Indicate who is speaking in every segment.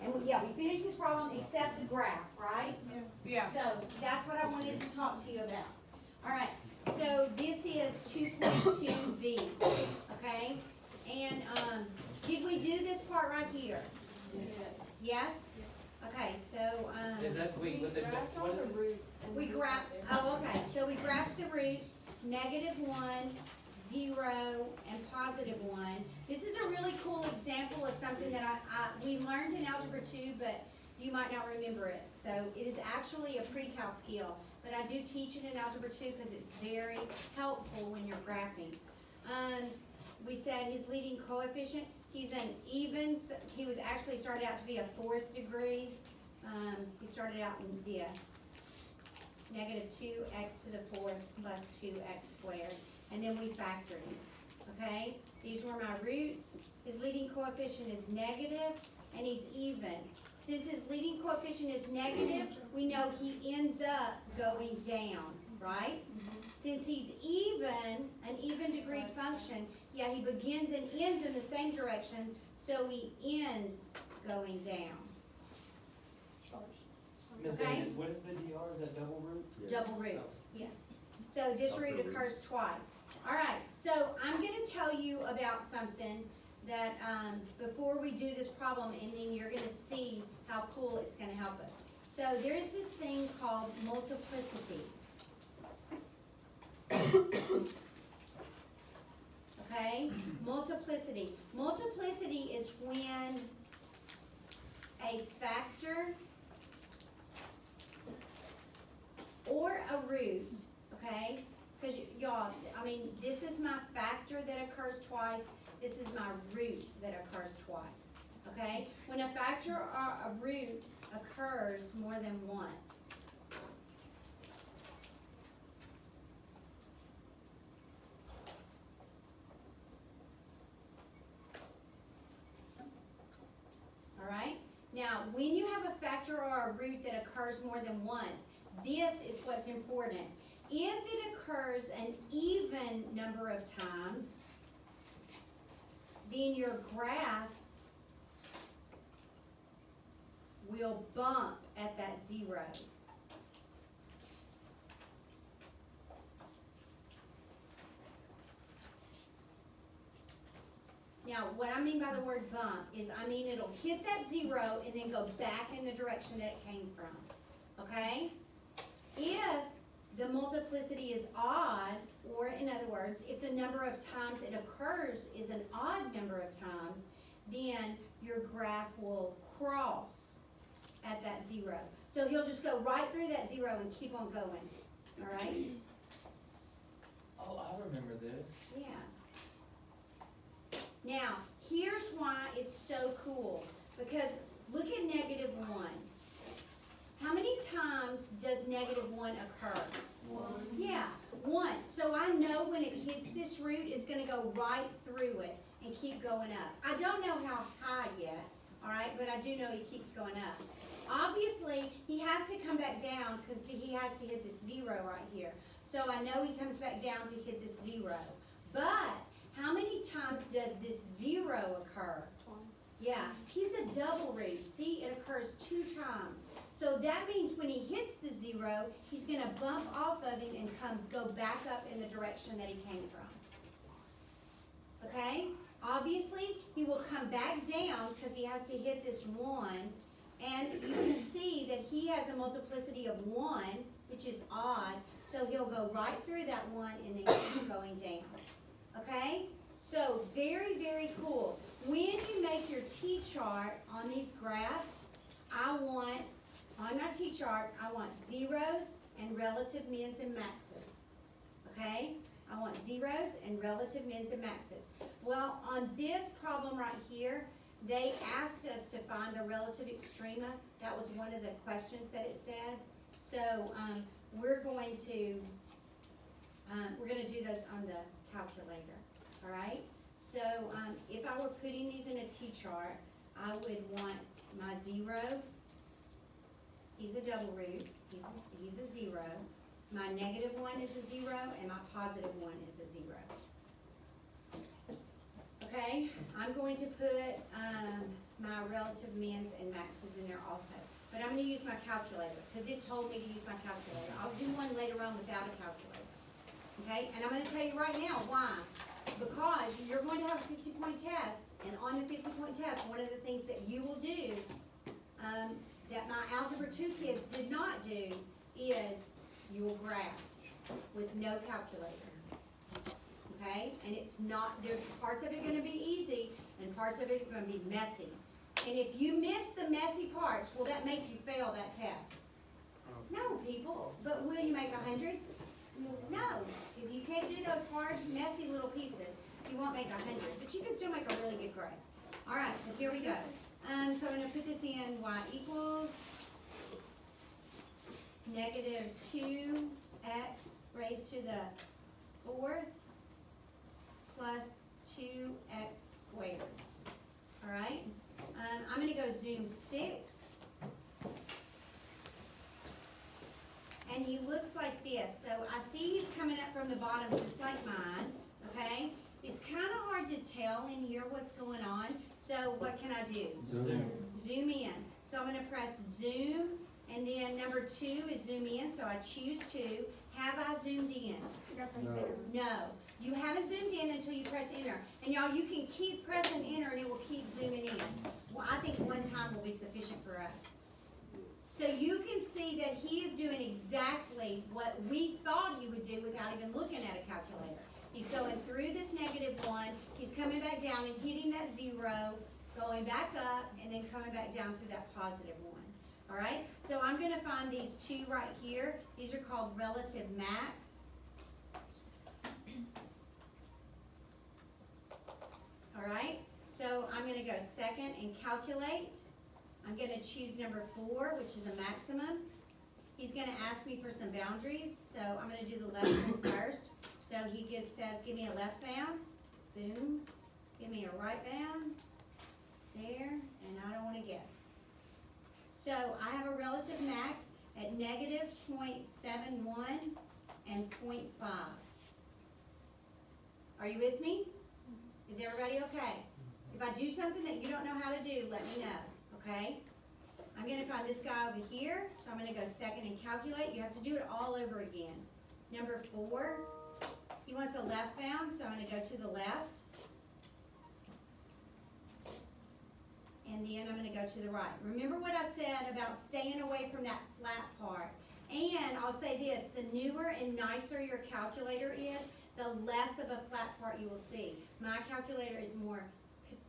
Speaker 1: And yeah, we finished this problem except the graph, right?
Speaker 2: Yeah.
Speaker 1: So that's what I wanted to talk to you about. All right, so this is 2.2b, okay? And, did we do this part right here? Yes? Okay, so,
Speaker 3: Is that, wait, what the,
Speaker 2: Graphed all
Speaker 3: what is
Speaker 2: the
Speaker 3: it?
Speaker 2: roots. and
Speaker 1: we
Speaker 2: these
Speaker 1: graph,
Speaker 2: up there.
Speaker 1: oh, okay, so we graphed the roots, -1, 0, and +1. This is a really cool example of something that we learned in Algebra 2, but you might not remember it. So it is actually a pre-cal skill, but I do teach it in Algebra 2 because it's very helpful when you're graphing. We said his leading coefficient, he's an even, he was actually started out to be a 4th degree. He started out in this, -2x to the 4th plus 2x squared, and then we factored him, okay? These were my roots. His leading coefficient is negative, and he's even. Since his leading coefficient is negative, we know he ends up going down, right? Since he's even, an even degree function, yeah, he begins and ends in the same direction, so he ends going down.
Speaker 3: Ms.
Speaker 1: Okay.
Speaker 3: Davis, what is the DR, is that double root?
Speaker 1: Double root, yes. So this root occurs twice. All right, so I'm gonna tell you about something that, before we do this problem, and then you're gonna see how cool it's gonna help us. So there's this thing called multiplicity. Okay, multiplicity. Multiplicity is when a factor or a root, okay? Because y'all, I mean, this is my factor that occurs twice, this is my root that occurs twice, okay? When a factor or a root occurs more than once, all right? Now, when you have a factor or a root that occurs more than once, this is what's important. If it occurs an even number of times, then your graph will bump at that 0. Now, what I mean by the word bump is, I mean it'll hit that 0 and then go back in the direction that it came from, okay? If the multiplicity is odd, or in other words, if the number of times it occurs is an odd number of times, then your graph will cross at that 0. So he'll just go right through that 0 and keep on going, all right?
Speaker 3: Oh, I remember this.
Speaker 1: Yeah. Now, here's why it's so cool, because look at -1. How many times does -1 occur?
Speaker 2: One.
Speaker 1: Yeah, once. So I know when it hits this root, it's gonna go right through it and keep going up. I don't know how high yet, all right, but I do know he keeps going up. Obviously, he has to come back down because he has to hit this 0 right here. So I know he comes back down to hit this 0. But how many times does this 0 occur? Yeah, he's a double root. See, it occurs 2 times. So that means when he hits the 0, he's gonna bump off of him and go back up in the direction that he came from. Okay? Obviously, he will come back down because he has to hit this 1. And you can see that he has a multiplicity of 1, which is odd. So he'll go right through that 1 and then keep going down. Okay? So very, very cool. When you make your T-chart on these graphs, I want, on my T-chart, I want zeros and relative mins and maxes. Okay? I want zeros and relative mins and maxes. Well, on this problem right here, they asked us to find the relative extrema. That was one of the questions that it said. So we're going to do those on the calculator. All right? So if I were putting these in a T-chart, I would want my 0. He's a double root. He's a 0. My -1 is a 0, and my +1 is a 0. Okay, I'm going to put my relative mins and maxes in there also. But I'm gonna use my calculator, cause it told me to use my calculator. I'll do one later on without a calculator. Okay, and I'm gonna tell you right now why. Because you're going to have a 50-point test, and on the 50-point test, one of the things that you will do, that my Algebra 2 kids did not do, is you will graph with no calculator. Okay, and it's not, there's parts of it gonna be easy, and parts of it are gonna be messy. And if you miss the messy parts, will that make you fail that test? No, people, but will you make 100? No, if you can't do those hard, messy little pieces, you won't make 100, but you can still make a really good grade. All right, so here we go. So I'm gonna put this in y equals negative 2x raised to the 4th plus 2x squared. All right, I'm gonna go zoom 6. And he looks like this. So I see he's coming up from the bottom just like mine, okay? It's kind of hard to tell in here what's going on. So what can I do?
Speaker 3: Zoom.
Speaker 1: Zoom in. So I'm gonna press zoom, and then number 2 is zoom in, so I choose 2. Have I zoomed in? No. You haven't zoomed in until you press enter. And y'all, you can keep pressing enter and it will keep zooming in. Well, I think one time will be sufficient for us. So you can see that he is doing exactly what we thought he would do without even looking at a calculator. He's going through this -1, he's coming back down and hitting that 0, going back up, and then coming back down through that +1. All right, so I'm gonna find these two right here. These are called relative max. All right, so I'm gonna go second and calculate. I'm gonna choose number 4, which is a maximum. He's gonna ask me for some boundaries, so I'm gonna do the left one first. So he says, give me a left bound, boom. Give me a right bound, there, and I don't wanna guess. So I have a relative max at negative 0.71 and 0.5. Are you with me? Is everybody okay? If I do something that you don't know how to do, let me know. Okay, I'm gonna find this guy over here, so I'm gonna go second and calculate. You have to do it all over again. Number 4, he wants a left bound, so I'm gonna go to the left. And then I'm gonna go to the right. Remember what I said about staying away from that flat part. And I'll say this, the newer and nicer your calculator is, the less of a flat part you will see. My calculator is more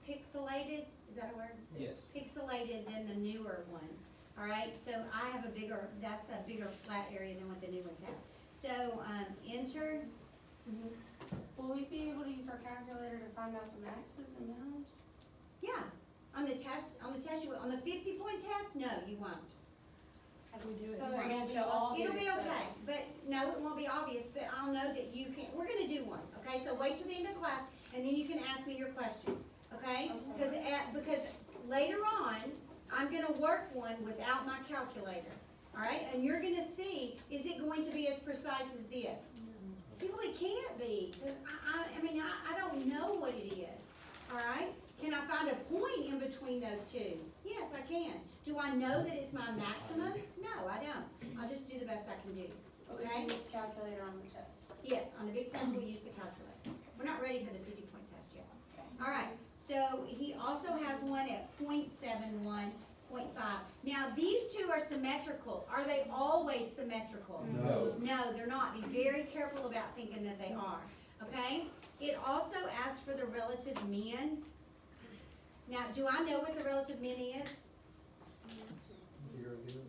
Speaker 1: pixelated. Is that a word?
Speaker 3: Yes.
Speaker 1: Pixelated than the newer ones. All right, so I have a bigger, that's a bigger flat area than what the new ones have. So, enter.
Speaker 2: Will we be able to use our calculator to find out the maxes and minimums?
Speaker 1: Yeah, on the test, you will. On the 50-point test, no, you won't.
Speaker 2: How do we do it?
Speaker 4: So
Speaker 2: Right.
Speaker 4: it'll be obvious.
Speaker 1: It'll be okay, but no, it won't be obvious, but I'll know that you can, we're gonna do one, okay? So wait till the end of class, and then you can ask me your question, okay? Because later on, I'm gonna work one without my calculator, all right? And you're gonna see, is it going to be as precise as this? People, it can't be, 'cause I mean, I don't know what it is, all right? Can I find a point in between those two? Yes, I can. Do I know that it's my maximum? No, I don't. I'll just do the best I can do,
Speaker 2: But we
Speaker 1: okay?
Speaker 2: can use the calculator on the test.
Speaker 1: Yes, on the big test, we'll use the calculator. We're not ready for the 50-point test yet. All right, so he also has one at 0.71, 0.5. Now, these two are symmetrical. Are they always symmetrical?
Speaker 5: No.
Speaker 1: No, they're not. Be very careful about thinking that they are, okay? It also asks for the relative mean. Now, do I know what the relative mean is?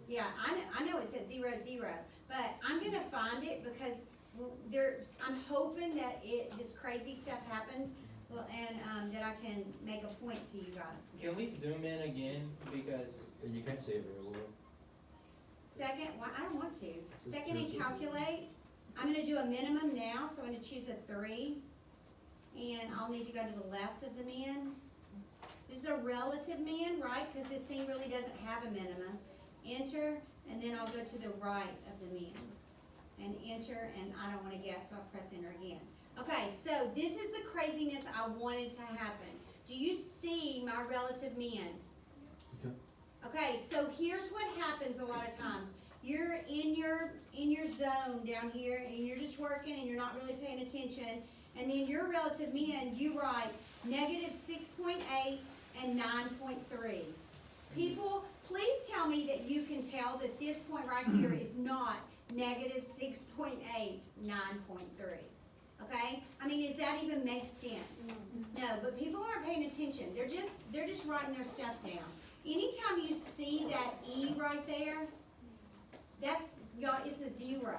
Speaker 1: Yeah, I know it's at 0, 0, but I'm gonna find it because I'm hoping that this crazy stuff happens, well, and, that I can make a point to you guys.
Speaker 3: Can we zoom in again, because
Speaker 5: You can't see it very well.
Speaker 1: Second, well, I don't want to. Second and calculate. I'm gonna do a minimum now, so I'm gonna choose a 3. And I'll need to go to the left of the min. This is a relative min, right? Because this thing really doesn't have a minimum. Enter, and then I'll go to the right of the min. And enter, and I don't wanna guess, so I'll press enter again. Okay, so this is the craziness I wanted to happen. Do you see my relative min? Okay, so here's what happens a lot of times. You're in your zone down here, and you're just working, and you're not really paying attention, and then your relative mean, you write -6.8 and 9.3. People, please tell me that you can tell that this point right here is not -6.8, 9.3. Okay? I mean, does that even make sense? No, but people aren't paying attention. They're just writing their stuff down. Anytime you see that E right there, that's, y'all, it's a 0,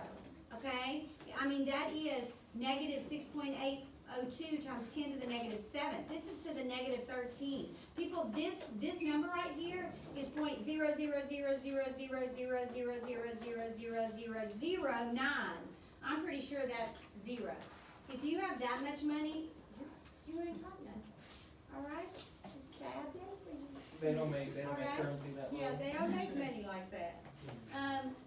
Speaker 1: okay? I mean, that is -6.802 times 10 to the -7. This is to the -13. People, this number right here is .000000000000009. I'm pretty sure that's 0. If you have that much money, you ain't got none. All right? It's sad day for you.
Speaker 3: They don't make
Speaker 1: Alright.
Speaker 3: currency that low.
Speaker 1: Yeah, they don't make money like that.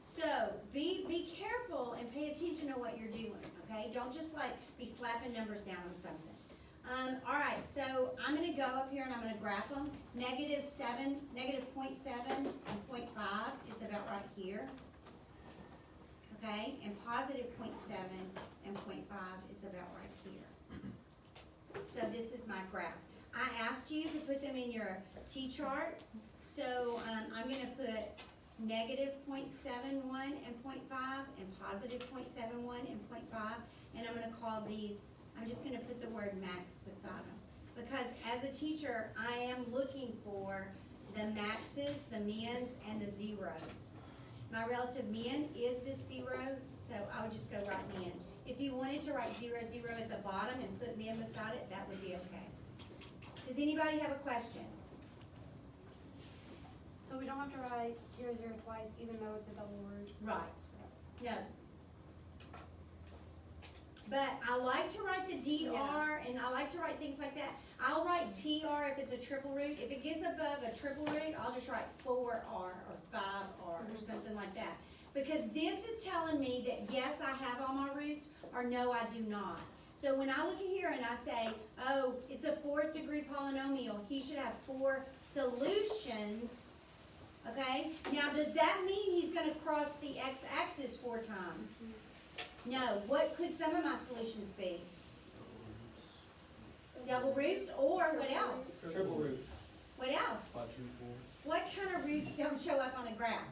Speaker 1: So be careful and pay attention to what you're doing, okay? Don't just like be slapping numbers down on something. All right, so I'm gonna go up here and I'm gonna graph them. -0.7 and 0.5 is about right here. Okay, and +0.7 and 0.5 is about right here. So this is my graph. I asked you to put them in your T-charts, so I'm gonna put -0.71 and 0.5 and +0.71 and 0.5, and I'm gonna call these, I'm just gonna put the word max beside them. Because as a teacher, I am looking for the maxes, the mins, and the zeros. My relative min is this 0, so I would just go right min. If you wanted to write 0, 0 at the bottom and put min beside it, that would be okay. Does anybody have a question?
Speaker 2: So we don't have to write 0, 0 twice, even though it's a double word?
Speaker 1: Right. No. But I like to write the DR, and I like to write things like that. I'll write TR if it's a triple root. If it gets above a triple root, I'll just write 4R or 5R or something like that. Because this is telling me that yes, I have all my roots, or no, I do not. So when I look at here and I say, oh, it's a 4th degree polynomial, he should have 4 solutions. Okay? Now, does that mean he's gonna cross the x-axis 4 times? No. What could some of my solutions be? Double roots, or what else?
Speaker 3: Triple root.
Speaker 1: What else?
Speaker 4: Quadruple.
Speaker 1: What kind of roots don't show up on a graph?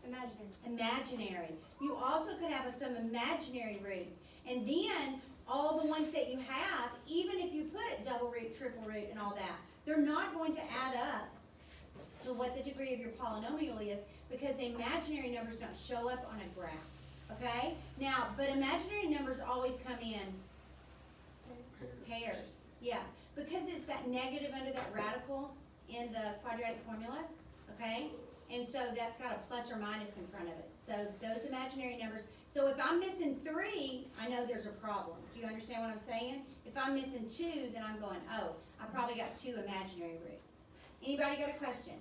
Speaker 2: Imaginary.
Speaker 1: Imaginary. You also could have some imaginary roots. And then, all the ones that you have, even if you put double root, triple root, and all that, they're not going to add up to what the degree of your polynomial is, because the imaginary numbers don't show up on a graph. Okay? Now, but imaginary numbers always come in pairs. Yeah, because it's that negative under that radical in the quadratic formula, okay? And so that's got a plus or minus in front of it. So those imaginary numbers, so if I'm missing 3, I know there's a problem. Do you understand what I'm saying? If I'm missing 2, then I'm going, oh, I probably got 2 imaginary roots. Anybody got a question?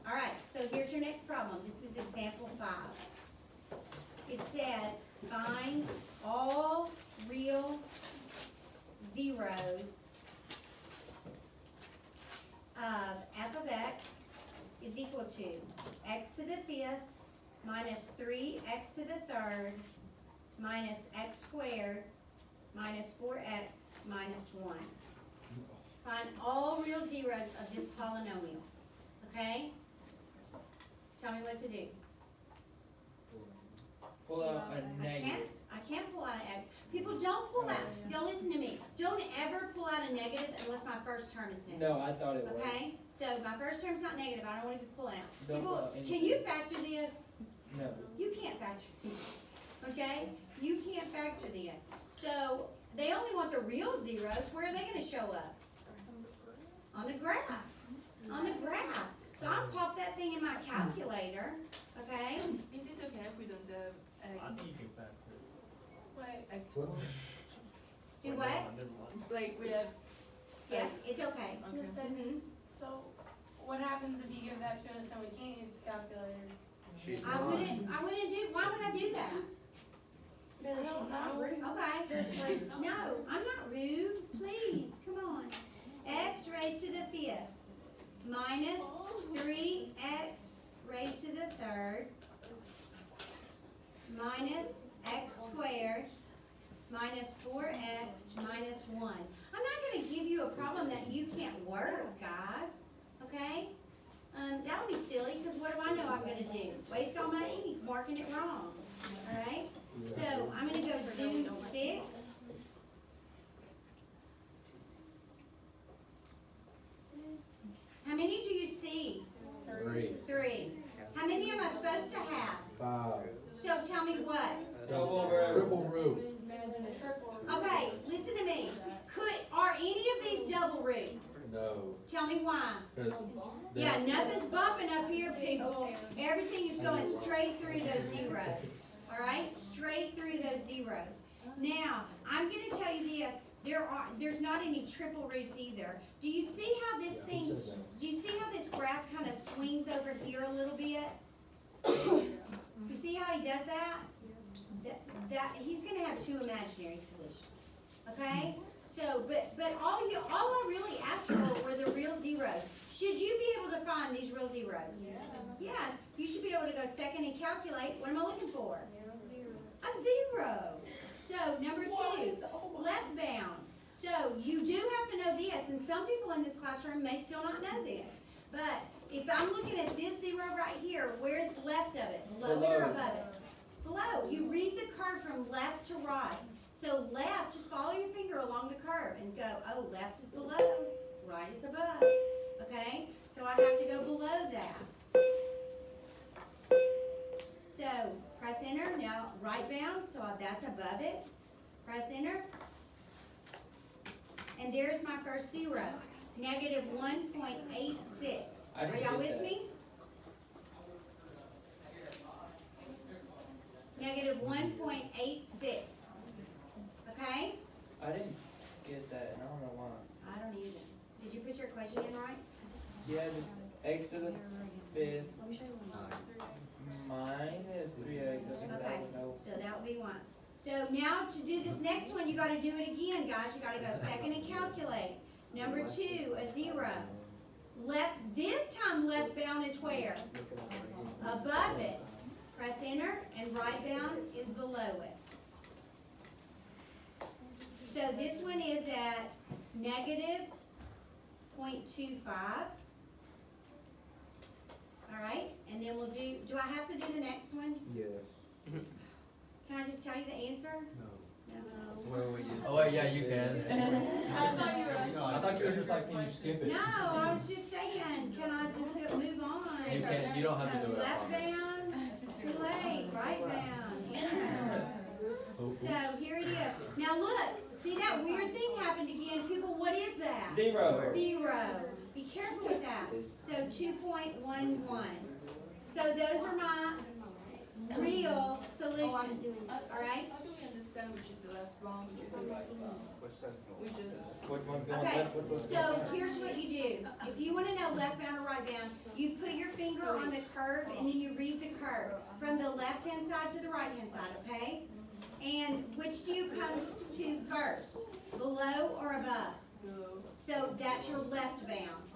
Speaker 1: All right, so here's your next problem. This is example 5. It says, find all real zeros of f of x is equal to x to the 5th minus 3x to the 3rd minus x squared minus 4x minus 1. Find all real zeros of this polynomial, okay? Tell me what to do.
Speaker 3: Pull out a
Speaker 1: I
Speaker 3: negative.
Speaker 1: can't pull out an x. People, don't pull out, y'all listen to me. Don't ever pull out a negative unless my first term is negative.
Speaker 3: No, I thought it was.
Speaker 1: Okay, so my first term's not negative, I don't want to be pulling out.
Speaker 3: Don't pull
Speaker 1: People,
Speaker 3: out
Speaker 1: can
Speaker 3: anything.
Speaker 1: you factor this?
Speaker 3: No.
Speaker 1: You can't factor this, okay? You can't factor this. So, they only want the real zeros, where are they gonna show up? On the graph, on the graph. So I'll pop that thing in my calculator, okay?
Speaker 5: Is it okay if we don't do
Speaker 4: I
Speaker 5: X?
Speaker 4: think you can factor it.
Speaker 5: Why X?
Speaker 1: Do
Speaker 4: Wait,
Speaker 1: what?
Speaker 4: never mind.
Speaker 5: Like we have.
Speaker 1: Yes, it's okay.
Speaker 5: Okay.
Speaker 2: Miss Davis, so what happens if you give that to us and we can't use the calculator?
Speaker 3: She's
Speaker 1: I wouldn't do, why would I do that?
Speaker 2: Billy, she's not rude.
Speaker 1: Okay.
Speaker 2: Just like,
Speaker 1: No, I'm not rude, please, come on. X raised to the 5th minus 3x raised to the third minus x squared minus 4x minus 1. I'm not going to give you a problem that you can't work, guys, okay? That would be silly, because what do I know I'm going to do? Waste all my ink marking it wrong, all right? So I'm going to go zoom 6. How many do you see?
Speaker 4: 3,
Speaker 1: 3. How many am I supposed to have?
Speaker 4: 5,
Speaker 1: So tell me what?
Speaker 3: Double root.
Speaker 4: triple root.
Speaker 2: Imagine a triple.
Speaker 1: Okay, listen to me. Are any of these double roots?
Speaker 4: No,
Speaker 1: Tell me why.
Speaker 4: because
Speaker 1: Yeah, nothing's bumping up here, people. Everything is going straight through those zeros. All right, straight through those zeros. Now, I'm going to tell you this. There's not any triple roots either. Do you see how this thing? Do you see how this graph kind of swings over here a little bit? You see how he does that? That he's going to have two imaginary solutions. Okay. So, but all I really asked for were the real zeros. Should you be able to find these real zeros? Yes. You should be able to go second and calculate. What am I looking for? A zero. So number 2, left bound. So you do have to know this, and some people in this classroom may still not know this. But if I'm looking at this zero right here, where's left of it? Below it or
Speaker 3: Below.
Speaker 1: above it? Below. You read the curve from left to right. So left, just follow your finger along the curve and go, oh, left is below, right is above. Okay? So I have to go below that. So press enter. Now right bound, so that's above it. Press enter. And there's my first zero. It's negative 1.86.
Speaker 3: I
Speaker 1: Are
Speaker 3: didn't
Speaker 1: y'all
Speaker 3: get
Speaker 1: with
Speaker 3: that.
Speaker 1: me? Negative 1.86. Okay?
Speaker 3: I didn't get that, and I don't know why.
Speaker 1: I don't either. Did you put your equation in right?
Speaker 3: Yeah, just x to the 5th minus 3x. I think
Speaker 1: Okay.
Speaker 3: that would help.
Speaker 1: So that would be 1. So now to do this next one, you gotta do it again, guys. You gotta go second and calculate. Number 2, a 0. This time left bound is where? Above it. Press enter, and right bound is below it. So this one is at negative 0.25. All right, and then we'll do I have to do the next one?
Speaker 4: Yes.
Speaker 1: Can I just tell you the answer?
Speaker 4: No.
Speaker 1: No.
Speaker 4: Well, oh, wait, yeah, you can.
Speaker 5: I thought you were.
Speaker 4: I thought you were just like, can you skip it?
Speaker 1: No, I was just saying, can I just go move on?
Speaker 4: You can't, you don't have to
Speaker 1: So
Speaker 4: do it. I
Speaker 1: left
Speaker 4: promise.
Speaker 1: bound, too late, right bound, enter. So here it is. Now look, see that weird thing happened again, people, what is that?
Speaker 3: 0.
Speaker 1: 0. Be careful with that. So 2.11. So those are my real solutions, all right?
Speaker 5: How do we understand which is the left bound, which is the right bound? We just.
Speaker 3: Which one's going
Speaker 1: Okay,
Speaker 3: left? Which one's
Speaker 1: so
Speaker 3: going right?
Speaker 1: here's what you do. If you wanna know left bound or right bound, you put your finger on the curve and then you read the curve from the left-hand side to the right-hand side, okay? And which do you come to first, below or above? So that's your left bound.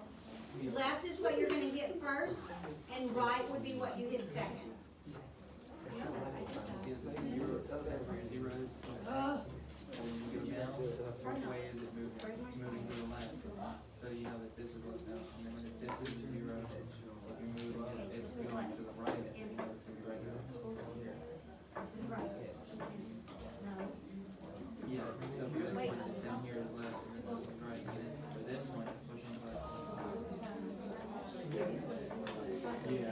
Speaker 1: Left is what you're gonna hit first, and right would be what you hit second.
Speaker 6: See the zero, that's where your zero is. And when you go down, which way is it moving? It's moving to the left. So you know that this is left now. And then when this is zero, if you're moving it, it's going to the right. So you know it's going to be right now. Yeah, so for this one, it's down here to the left, and then this one's right. And then for this one, pushing left. Yeah.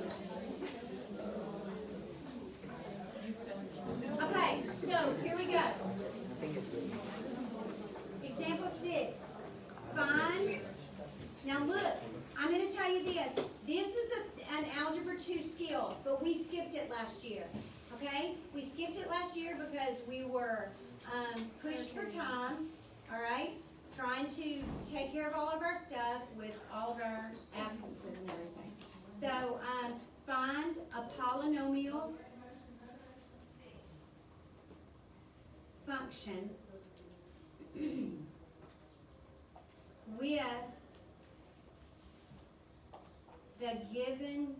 Speaker 1: Okay, so here we go. Example 6. Find, now look, I'm gonna tell you this. This is an Algebra 2 skill, but we skipped it last year, okay? We skipped it last year because we were pushed for time, all right? Trying to take care of all of our stuff with all of our absences and everything. So, find a polynomial function with the given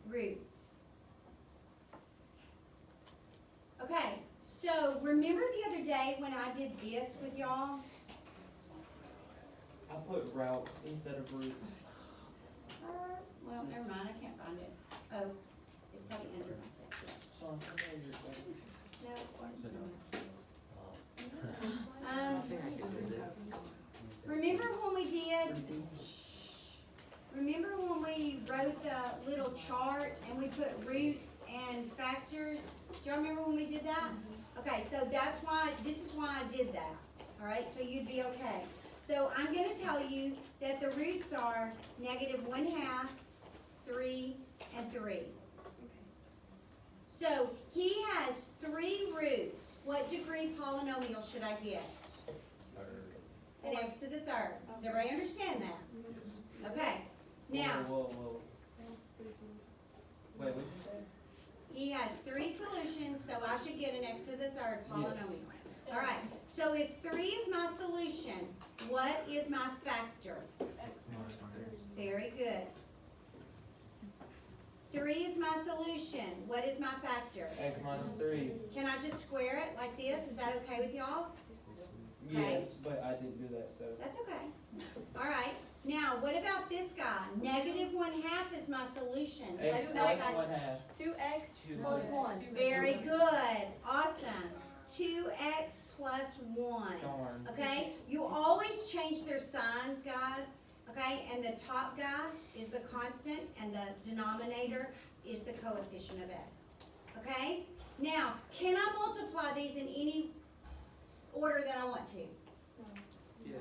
Speaker 1: roots. Okay, so remember the other day when I did this with y'all?
Speaker 3: I put routes instead of routes.
Speaker 1: Well, never mind, I can't find it. Oh, it's probably under my desk.
Speaker 3: Sean, come here, you're better.
Speaker 1: No, it's remember when we did, remember when we wrote the little chart and we put roots and factors? Do y'all remember when we did that? Okay, so that's why, this is why I did that, all right, so you'd be okay. So I'm gonna tell you that the roots are -1/2, 3, and 3. So he has 3 roots. What degree polynomial should I get? An x to the 3rd. Does everybody understand that? Okay. Now,
Speaker 3: Whoa, whoa, whoa. Wait, what'd you say?
Speaker 1: he has 3 solutions, so I should get an x to the 3rd polynomial. All right. So if 3 is my solution, what is my factor? Very good. 3 is my solution. What is my factor?
Speaker 3: X minus 3.
Speaker 1: Can I just square it like this? Is that okay with y'all? Okay.
Speaker 3: Yes, but I didn't do that, so.
Speaker 1: That's okay. All right. Now, what about this guy? -1/2 is my solution.
Speaker 3: X
Speaker 1: Let's
Speaker 3: plus
Speaker 1: make
Speaker 3: 1/2.
Speaker 5: 2x
Speaker 3: Two
Speaker 5: plus
Speaker 3: x.
Speaker 5: 1.
Speaker 1: Very good. Awesome. 2x plus 1.
Speaker 3: Darn.
Speaker 1: Okay? You always change their signs, guys. Okay? And the top guy is the constant and the denominator is the coefficient of x. Okay? Now, can I multiply these in any order that I want to?
Speaker 6: Yes.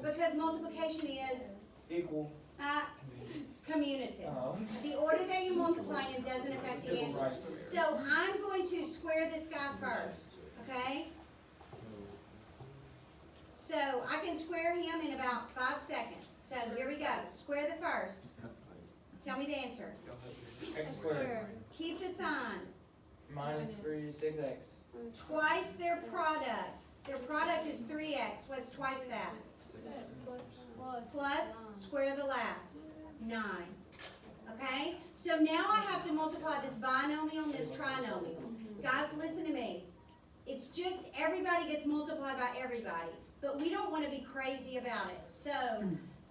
Speaker 1: Because multiplication is
Speaker 3: Equal.
Speaker 1: commutative.
Speaker 3: Oh.
Speaker 1: The order that you multiply in doesn't affect the answer. So I'm going to square this guy first, okay? So I can square him in about 5 seconds. So here we go. Square the first. Tell me the answer.
Speaker 3: X squared.
Speaker 1: Keep the sign.
Speaker 3: Minus 3 is 6x.
Speaker 1: Twice their product. Their product is 3x. What's twice that? Plus, square the last. 9. Okay? So now I have to multiply this binomial and this trinomial. Guys, listen to me. It's just everybody gets multiplied by everybody. But we don't want to be crazy about it. So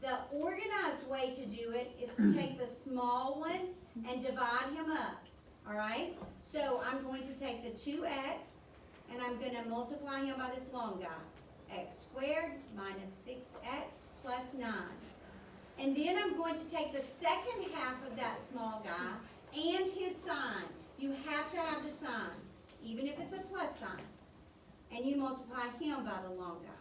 Speaker 1: the organized way to do it is to take the small one and divide him up. All right? So I'm going to take the 2x and I'm going to multiply him by this long guy. X squared minus 6x plus 9. And then I'm going to take the second half of that small guy and his sign. You have to have the sign, even if it's a plus sign. And you multiply him by the long guy.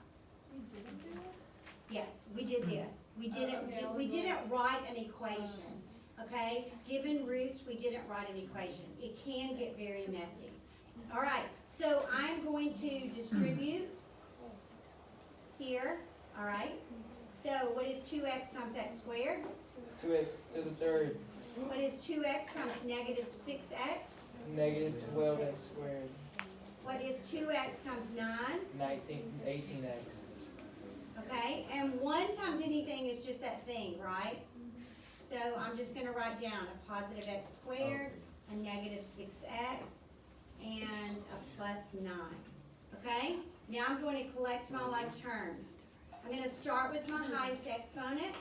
Speaker 1: Yes, we did this. We didn't write an equation, okay? Given roots, we didn't write an equation. It can get very messy. All right, so I'm going to distribute here, all right? So what is 2x times x squared?
Speaker 3: 2x to the 3rd.
Speaker 1: What is 2x times negative 6x?
Speaker 3: Negative 12x squared.
Speaker 1: What is 2x times 9?
Speaker 3: 18x.
Speaker 1: Okay, and 1 times anything is just that thing, right? So I'm just gonna write down a positive x squared, a negative 6x, and a plus 9. Okay, now I'm going to collect my like terms. I'm gonna start with my highest exponent.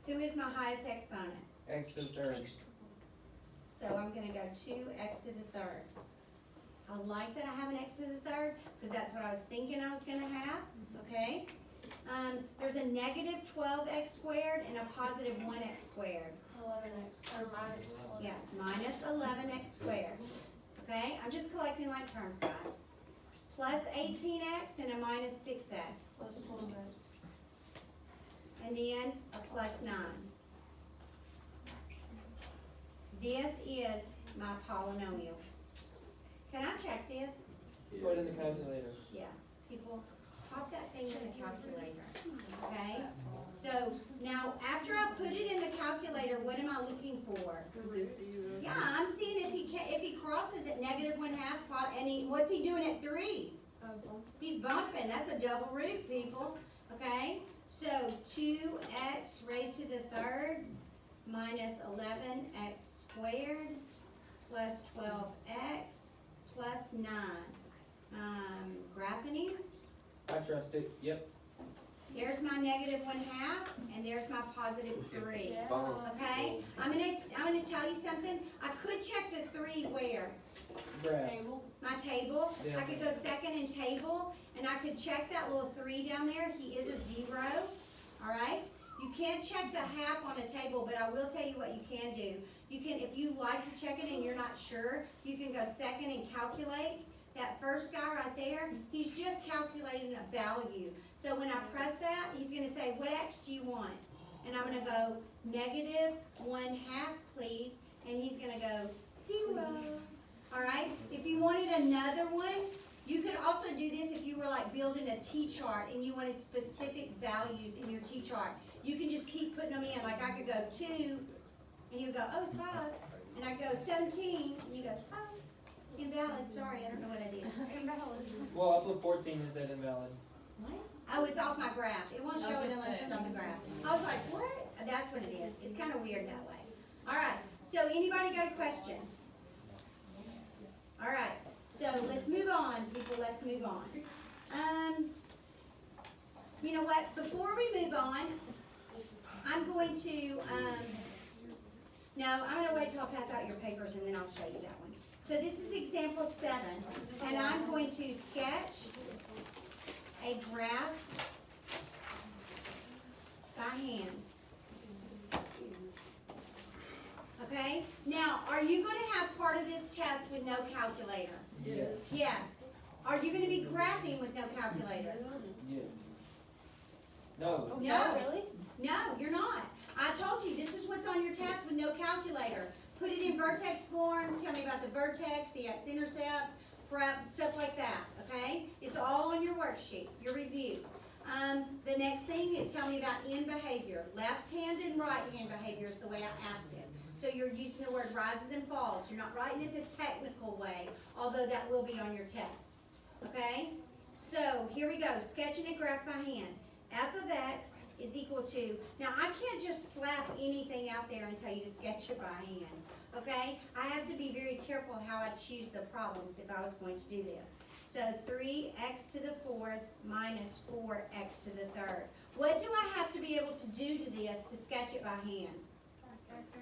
Speaker 1: Who is my highest exponent?
Speaker 3: X to the 3rd.
Speaker 1: So I'm gonna go 2x to the 3rd. I like that I have an x to the 3rd, because that's what I was thinking I was gonna have, okay? There's a negative 12x squared and a positive 1x squared.
Speaker 2: 11x, or minus 11x.
Speaker 1: Yeah, minus 11x squared. Okay, I'm just collecting like terms, guys. Plus 18x and a minus 6x.
Speaker 2: Plus 12x.
Speaker 1: And then a plus 9. This is my polynomial. Can I check this?
Speaker 3: Put it in the calculator.
Speaker 1: Yeah, people, pop that thing in the calculator, okay? So, now, after I put it in the calculator, what am I looking for? Yeah, I'm seeing if he crosses at negative 1/2, and what's he doing at 3? He's bumping, that's a double root, people, okay? So, 2x raised to the 3rd minus 11x squared plus 12x plus 9. Graphing.
Speaker 3: I trust it, yep.
Speaker 1: There's my negative 1/2, and there's my positive 3. Okay? I'm gonna tell you something. I could check the 3 where?
Speaker 3: Graph.
Speaker 2: Table.
Speaker 1: My table.
Speaker 3: Yeah.
Speaker 1: I could go second in table, and I could check that little 3 down there. He is a 0. Alright? You can't check the 1/2 on a table, but I will tell you what you can do. You can, if you like to check it and you're not sure, you can go second and calculate. That first guy right there, he's just calculating a value. So when I press that, he's gonna say, what x do you want? And I'm gonna go negative 1/2, please, and he's gonna go 0. Alright, if you wanted another one, you could also do this if you were like building a T-chart and you wanted specific values in your T-chart. You can just keep putting them in, like I could go 2, and you go, oh, it's 5, and I go 17, and you go, 5. Invalid, sorry, I don't know what I did.
Speaker 3: Well, I put 14 and said invalid.
Speaker 1: What? Oh, it's off my graph. It won't show it unless it's on the graph. I was like, what? That's what it is. It's kind of weird that way. All right, so anybody got a question? All right, so let's move on, people, let's move on. You know what, before we move on, I'm going to, no, I'm gonna wait till I pass out your papers and then I'll show you that one. So this is example 7, and I'm going to sketch a graph by hand. Okay, now, are you gonna have part of this test with no calculator?
Speaker 3: Yes.
Speaker 1: Yes. Are you gonna be graphing with no calculator?
Speaker 3: Yes. No.
Speaker 1: No.
Speaker 2: Really?
Speaker 1: No, you're not. I told you, this is what's on your test with no calculator. Put it in vertex form, tell me about the vertex, the x-intercepts, stuff like that, okay? It's all on your worksheet, your review. The next thing is tell me about end behavior. Left hand and right hand behavior is the way I asked it. So you're using the word rises and falls. You're not writing it the technical way, although that will be on your test, okay? So here we go, sketching a graph by hand. F of x is equal to, now I can't just slap anything out there and tell you to sketch it by hand, okay? I have to be very careful how I choose the problems if I was going to do this. So 3x to the 4th minus 4x to the 3rd. What do I have to be able to do to this to sketch it by hand?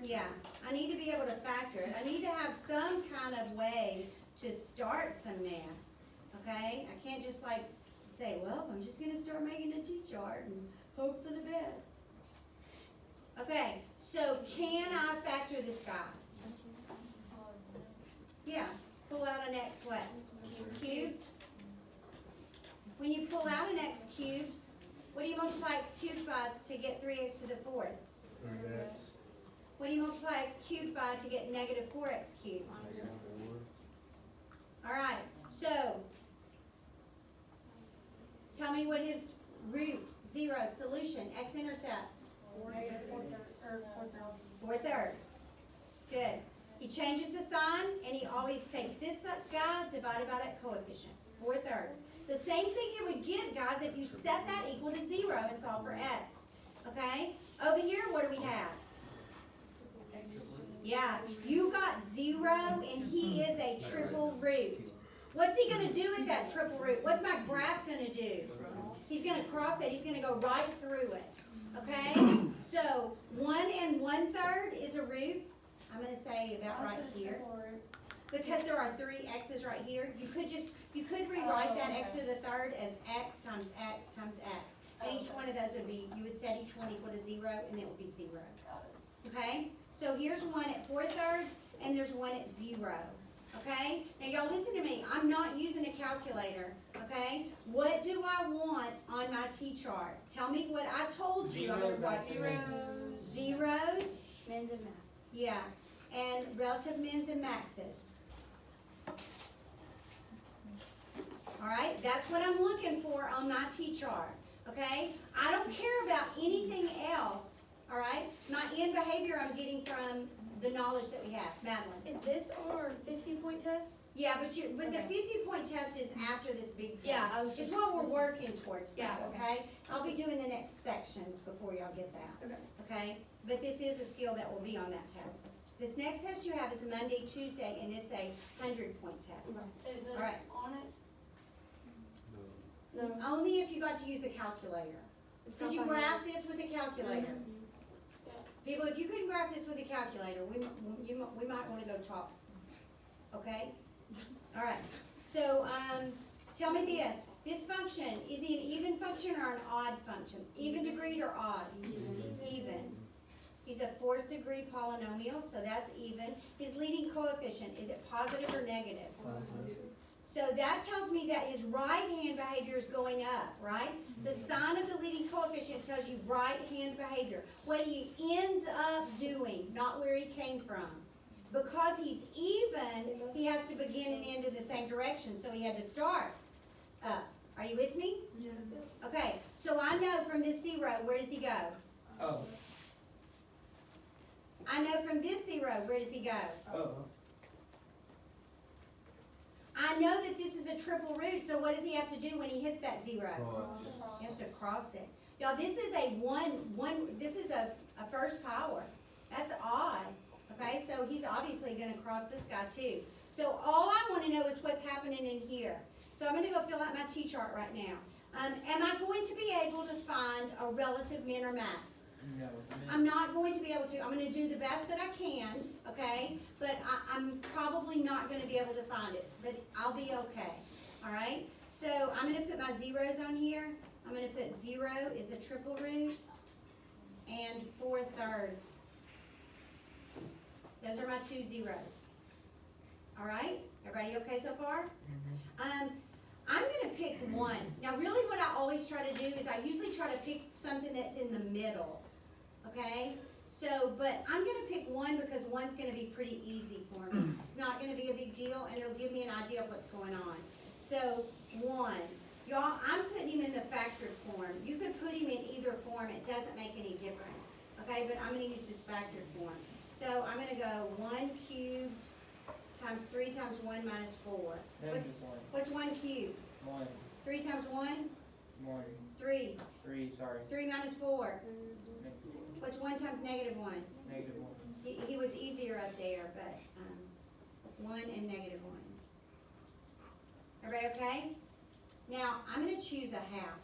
Speaker 1: Yeah, I need to be able to factor it. I need to have some kind of way to start some math, okay? I can't just like say, well, I'm just gonna start making a T-chart and hope for the best. Okay, so can I factor this guy? Yeah, pull out an x what? Cubed. When you pull out an x cubed, what do you multiply x cubed by to get 3x to the 4th? What do you multiply x cubed by to get negative 4x cubed? Alright, so tell me what his root, 0, solution, x-intercept. 4/3. Good. He changes the sign and he always takes this guy divided by that coefficient, 4/3. The same thing you would get, guys, if you set that equal to 0 and solve for x. Okay? Over here, what do we have? Yeah, you got 0 and he is a triple root. What's he going to do with that triple root? What's my graph going to do? He's going to cross it. He's going to go right through it. Okay? So 1 1/3 is a root. I'm going to say about right here. Because there are 3 x's right here, you could rewrite that x to the 3rd as x times x times x. And each one of those would be, you would set each one equal to 0 and it would be 0. Okay? So here's one at 4/3 and there's one at 0. Okay? Now y'all listen to me. I'm not using a calculator. Okay? What do I want on my T-chart? Tell me what I told you. I'm gonna write zeros.
Speaker 2: Men's and math.
Speaker 1: Yeah. And relative mins and maxes. Alright? That's what I'm looking for on my T-chart. Okay? I don't care about anything else. Alright? My end behavior I'm getting from the knowledge that we have. Madeline.
Speaker 2: Is this our 50-point test?
Speaker 1: Yeah, but the 50-point test is after this big test.
Speaker 2: Yeah, I was
Speaker 1: It's
Speaker 2: just-
Speaker 1: what we're working towards now,
Speaker 2: Yeah.
Speaker 1: okay? I'll be doing the next sections before y'all get that,
Speaker 2: Okay.
Speaker 1: okay? but this is a skill that will be on that test. This next test you have is Monday, Tuesday, and it's a 100-point test.
Speaker 2: Is this
Speaker 1: Alright.
Speaker 2: on it? No.
Speaker 1: Only if you got to use a calculator.
Speaker 2: It's
Speaker 1: Could
Speaker 2: not
Speaker 1: you
Speaker 2: on
Speaker 1: graph this with a calculator?
Speaker 2: Yeah.
Speaker 1: People, if you couldn't graph this with a calculator, we might wanna go talk, okay? All right, so, tell me this function, is he an even function or an odd function? Even degree or odd? Even. He's a 4th degree polynomial, so that's even. His leading coefficient, is it positive or negative? So that tells me that his right hand behavior is going up, right? The sign of the leading coefficient tells you right hand behavior. What he ends up doing, not where he came from. Because he's even, he has to begin and end in the same direction, so he had to start up. Are you with me?
Speaker 5: Yes.
Speaker 1: Okay, so I know from this 0, where does he go?
Speaker 3: Oh,
Speaker 1: I know from this 0, where does he go?
Speaker 3: oh,
Speaker 1: I know that this is a triple root, so what does he have to do when he hits that 0? He has to cross it. Y'all, this is this is a first power. That's odd, okay? So he's obviously gonna cross this guy too. So all I wanna know is what's happening in here. So I'm gonna go fill out my T-chart right now. Am I going to be able to find a relative min or max?
Speaker 3: no.
Speaker 1: I'm not going to be able to. I'm gonna do the best that I can, okay? But I'm probably not gonna be able to find it, but I'll be okay, all right? So I'm gonna put my zeros on here. I'm gonna put 0 is a triple root and 4/3. Those are my 2 zeros. All right? Everybody okay so far? I'm gonna pick 1. Now really what I always try to do is I usually try to pick something that's in the middle, okay? So, but I'm gonna pick 1 because 1's gonna be pretty easy for me. It's not gonna be a big deal and it'll give me an idea of what's going on. So, 1. Y'all, I'm putting him in the factored form. You could put him in either form, it doesn't make any difference, okay? But I'm gonna use this factored form. So I'm gonna go 1 cubed times 3 times 1 minus 4.
Speaker 3: Negative 1.
Speaker 1: What's 1 cubed?
Speaker 3: 1,
Speaker 1: 3 times 1?
Speaker 3: 1,
Speaker 1: 3.
Speaker 3: 3, sorry.
Speaker 1: 3 minus 4.
Speaker 3: Negative
Speaker 1: What's 1 times negative 1?
Speaker 3: 1. Negative 1.
Speaker 1: He was easier up there, but, 1 and negative 1. Everybody okay? Now, I'm gonna choose a half.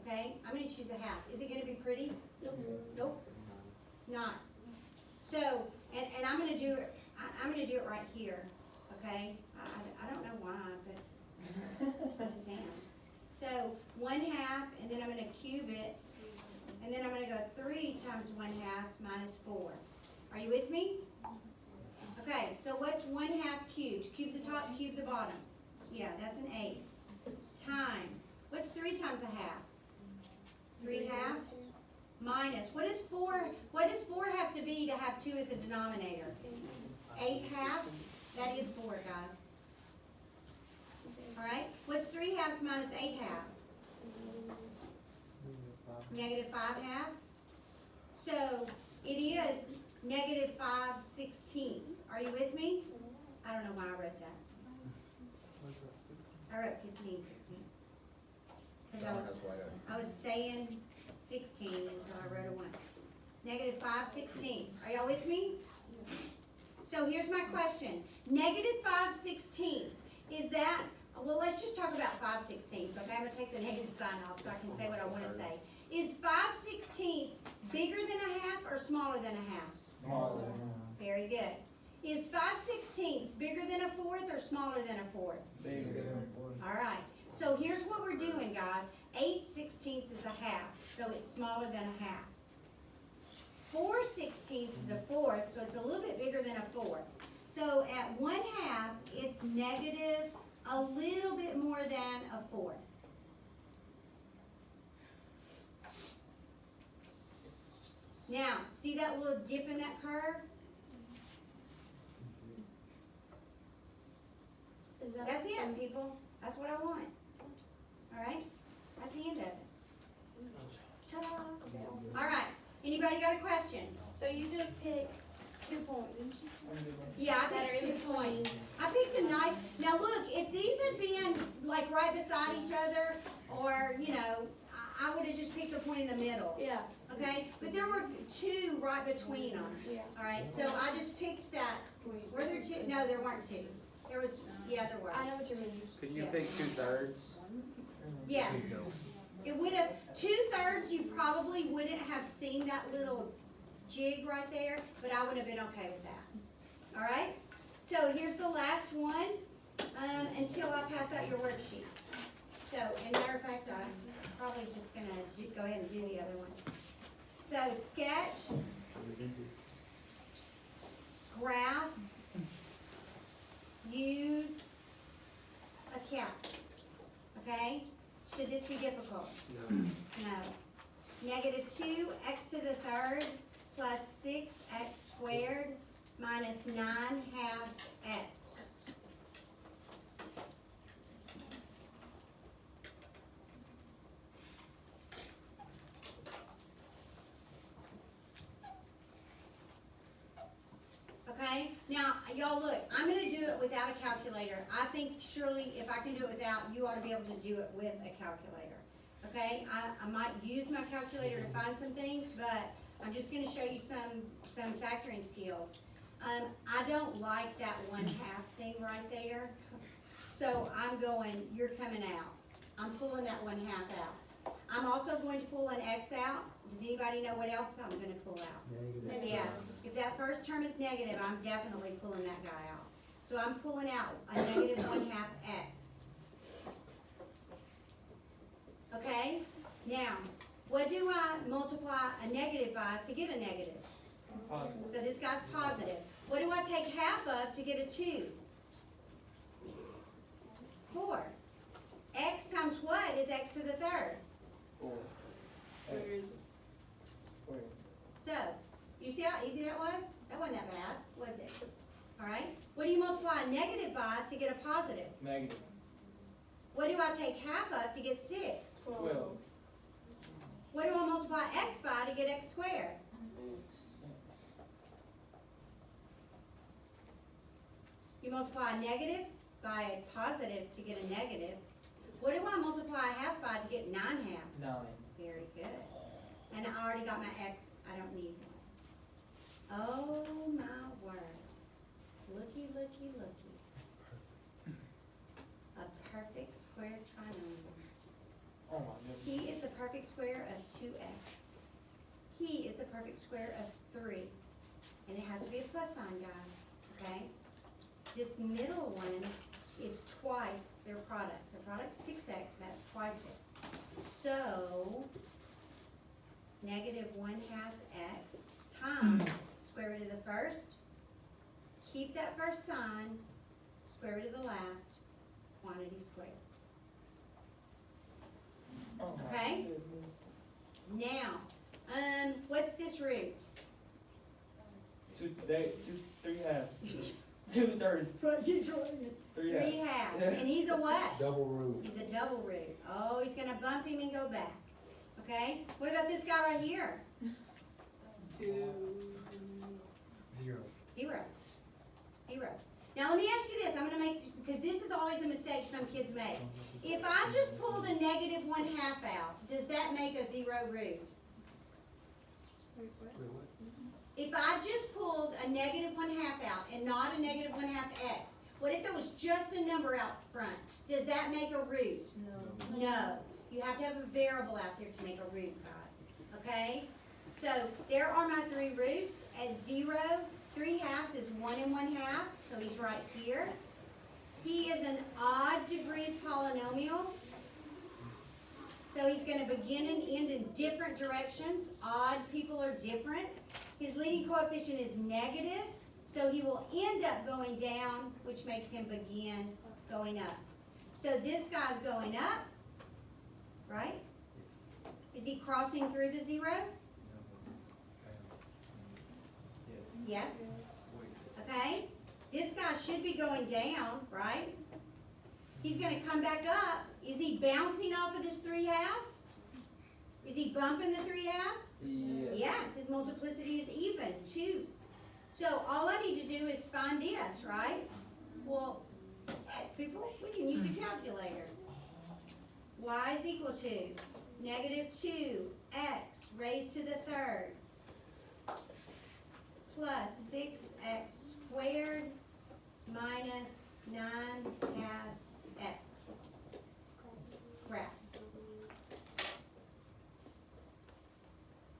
Speaker 1: Okay, I'm gonna choose a half. Is it gonna be pretty? Nope. Not. So, and I'm gonna do it, I'm gonna do it right here, okay? I don't know why, but I just am. So, 1/2, and then I'm gonna cube it, and then I'm gonna go 3 times 1/2 minus 4. Are you with me? Okay, so what's 1/2 cubed? Cube the top, cube the bottom. Yeah, that's an 8. Times, what's 3 times a half? 3 halves? Minus, what does 4 have to be to have 2 as a denominator? 8 halves? That is 4, guys. Alright, what's 3 halves minus 8 halves? Negative 5 halves? So, it is negative 5/16. Are you with me? I don't know why I wrote that. I wrote 15/16. Because I was saying 16, and so I wrote a 1. Negative 5/16. Are y'all with me? So here's my question. Negative 5/16. Is that, well, let's just talk about 5/16. Okay, I'm gonna take the negative sign off so I can say what I wanna say. Is 5/16 bigger than a half or smaller than a half?
Speaker 3: Smaller.
Speaker 1: Very good. Is 5/16 bigger than a fourth or smaller than a fourth?
Speaker 3: Bigger.
Speaker 1: All right, so here's what we're doing, guys. 8/16 is a half, so it's smaller than a half. 4/16 is a fourth, so it's a little bit bigger than a fourth. So at 1/2, it's negative a little bit more than a fourth. Now, see that little dip in that curve?
Speaker 2: Is that?
Speaker 1: That's it, people. That's what I want. All right? That's the end of it. Ta-da! All right. Anybody got a question?
Speaker 2: So you just pick 2 points.
Speaker 1: Yeah, I picked 2 points. I picked a nice, now look, if these had been like right beside each other, or, you know, I would've just picked the point in the middle,
Speaker 2: Yeah,
Speaker 1: okay? But there were two right between them,
Speaker 2: yeah.
Speaker 1: alright? So I just picked that, were there two? No, there weren't two. There was, yeah, there were.
Speaker 2: I know what you mean.
Speaker 6: Could you
Speaker 1: Yeah.
Speaker 6: pick 2/3?
Speaker 1: Yes. It would have, 2/3, you probably wouldn't have seen that little jig right there, but I would have been okay with that. Alright? So here's the last one, until I pass out your worksheets. So, and matter of fact, I'm probably just gonna go ahead and do the other one. So sketch, graph, use a cap. Okay? Should this be difficult? No. -2 x to the third plus 6x squared minus 9/2 x. Okay, now, y'all look, I'm gonna do it without a calculator. I think surely if I can do it without, you ought to be able to do it with a calculator. Okay, I might use my calculator to find some things, but I'm just gonna show you some factoring skills. I don't like that 1/2 thing right there. So I'm going, you're coming out. I'm pulling that 1/2 out. I'm also going to pull an x out. Does anybody know what else I'm gonna pull out? Yes, if that first term is negative, I'm definitely pulling that guy out. So I'm pulling out a -1/2 x. Okay, now, what do I multiply a negative by to get a negative?
Speaker 3: Positive.
Speaker 1: So this guy's positive. What do I take half of to get a 2? 4. X times what is x to the third?
Speaker 3: 4.
Speaker 5: Where is it?
Speaker 3: Square.
Speaker 1: So, you see how easy that was? That wasn't that bad, was it? Alright, what do you multiply a negative by to get a positive?
Speaker 3: Negative.
Speaker 1: What do I take half of to get 6?
Speaker 3: 12.
Speaker 1: What do I multiply x by to get x squared? You multiply a negative by a positive to get a negative. What do I multiply a half by to get 9/2?
Speaker 3: 9.
Speaker 1: Very good. And I already got my x, I don't need one. Oh my word. Looky, looky, looky. A perfect square trinomial.
Speaker 3: Oh my goodness.
Speaker 1: He is the perfect square of 2x. He is the perfect square of 3. And it has to be a plus sign, guys, okay? This middle one is twice their product. Their product's 6x, that's twice it. So, -1/2 x times square root of the first. Keep that first sign, square root of the last, quantity squared.
Speaker 3: Oh my
Speaker 1: Okay.
Speaker 3: goodness.
Speaker 1: Now, what's this root?
Speaker 3: 3/2. 2/3. 3/2.
Speaker 1: 3/2, and he's a what?
Speaker 4: Double root.
Speaker 1: He's a double root. Oh, he's gonna bump him and go back. Okay, what about this guy right here?
Speaker 5: 2.
Speaker 4: 0.
Speaker 1: 0. 0. Now let me ask you this, I'm gonna make, because this is always a mistake some kids make. If I just pulled a -1/2 out, does that make a 0 root? If I just pulled a -1/2 out and not a -1/2 x, what if it was just a number out front? Does that make a root?
Speaker 5: No.
Speaker 1: No, you have to have a variable out there to make a root, guys, okay? So, there are my 3 roots. At 0, 3/2 is 1 1/2, so he's right here. He is an odd degree polynomial. So he's gonna begin and end in different directions. Odd people are different. His leading coefficient is negative, so he will end up going down, which makes him begin going up. So this guy's going up, right? Is he crossing through the 0? Yes? Okay? This guy should be going down, right? He's gonna come back up. Is he bouncing off of this 3/2? Is he bumping the 3/2?
Speaker 3: Yes.
Speaker 1: Yes, his multiplicity is even, 2. So all I need to do is find this, right? Well, heck, people, we can use a calculator. Y is equal to negative 2x raised to the third plus 6x squared minus 9 halves x. Graph.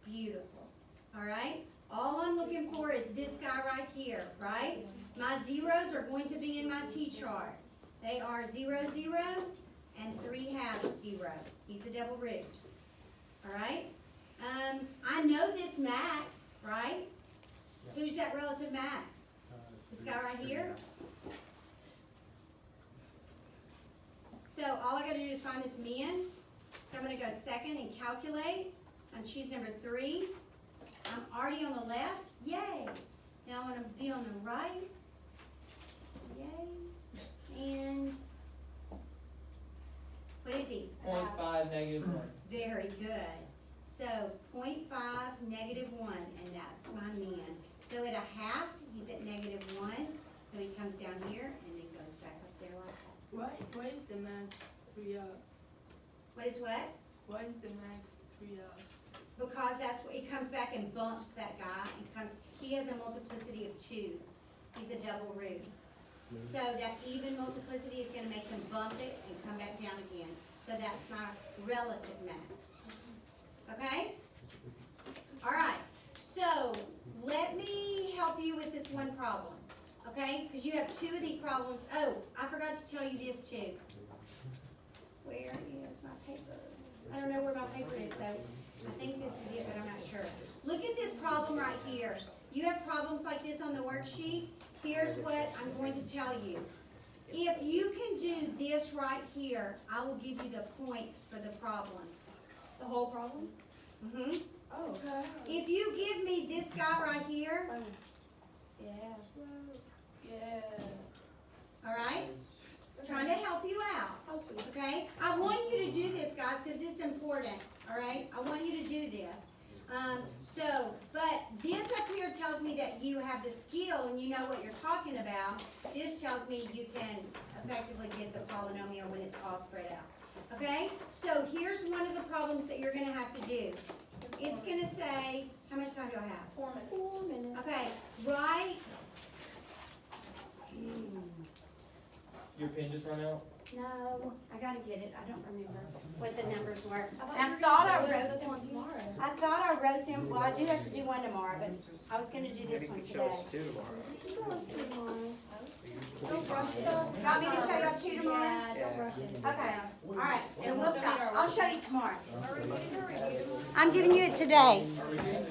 Speaker 1: Beautiful. All right? All I'm looking for is this guy right here, right? My zeros are going to be in my T-chart. They are 0, 0, and 3 halves 0. He's a double root. All right? I know this max, right? Who's that relative max? This guy right here? So all I gotta do is find this min. So I'm gonna go second and calculate. And choose number 3. I'm already on the left. Yay! Now I wanna be on the right. Yay. And what is he?
Speaker 3: 0.5 negative 1.
Speaker 1: Very good. So 0.5 negative 1, and that's my min. So at a half, he's at negative 1. So he comes down here and then goes back up there like that.
Speaker 5: Why is the max 3 hours?
Speaker 1: What is what?
Speaker 5: Why is the max 3 hours?
Speaker 1: Because that's what, it comes back and bumps that guy. He has a multiplicity of 2. He's a double root. So that even multiplicity is gonna make him bump it and come back down again. So that's my relative max. Okay? All right, so let me help you with this one problem, okay? Because you have 2 of these problems. Oh, I forgot to tell you this too. Where is my paper? I don't know where my paper is, so I think this is it, but I'm not sure. Look at this problem right here. You have problems like this on the worksheet. Here's what I'm going to tell you. If you can do this right here, I will give you the points for the problem.
Speaker 2: The whole problem?
Speaker 1: Mhm.
Speaker 2: Oh. Okay.
Speaker 1: If you give me this guy right here,
Speaker 2: Yeah. Yeah.
Speaker 1: all right? Trying to help you out,
Speaker 2: How sweet.
Speaker 1: okay? I want you to do this, guys, because it's important, all right? I want you to do this. But this up here tells me that you have the skill and you know what you're talking about. This tells me you can effectively get the polynomial when it's all spread out, okay? So here's one of the problems that you're gonna have to do. It's gonna say, how much time do I have?
Speaker 2: 4 minutes. 4 minutes.
Speaker 1: Okay, write.
Speaker 3: Your pen just run out?
Speaker 1: No, I gotta get it. I don't remember what the numbers were.
Speaker 2: I
Speaker 1: I thought I
Speaker 2: wrote
Speaker 1: wrote
Speaker 2: this
Speaker 1: them.
Speaker 2: one tomorrow.
Speaker 1: I thought I wrote them. Well, I do have to do one tomorrow, but I was gonna do this one today.
Speaker 2: Don't rush yourself.
Speaker 1: Want me to show y'all 2 tomorrow?
Speaker 2: Yeah, don't rush it.
Speaker 1: Okay, all right. So we'll stop. I'll show you tomorrow.
Speaker 5: Are we getting a review?
Speaker 1: I'm giving you it today.
Speaker 3: Are we good?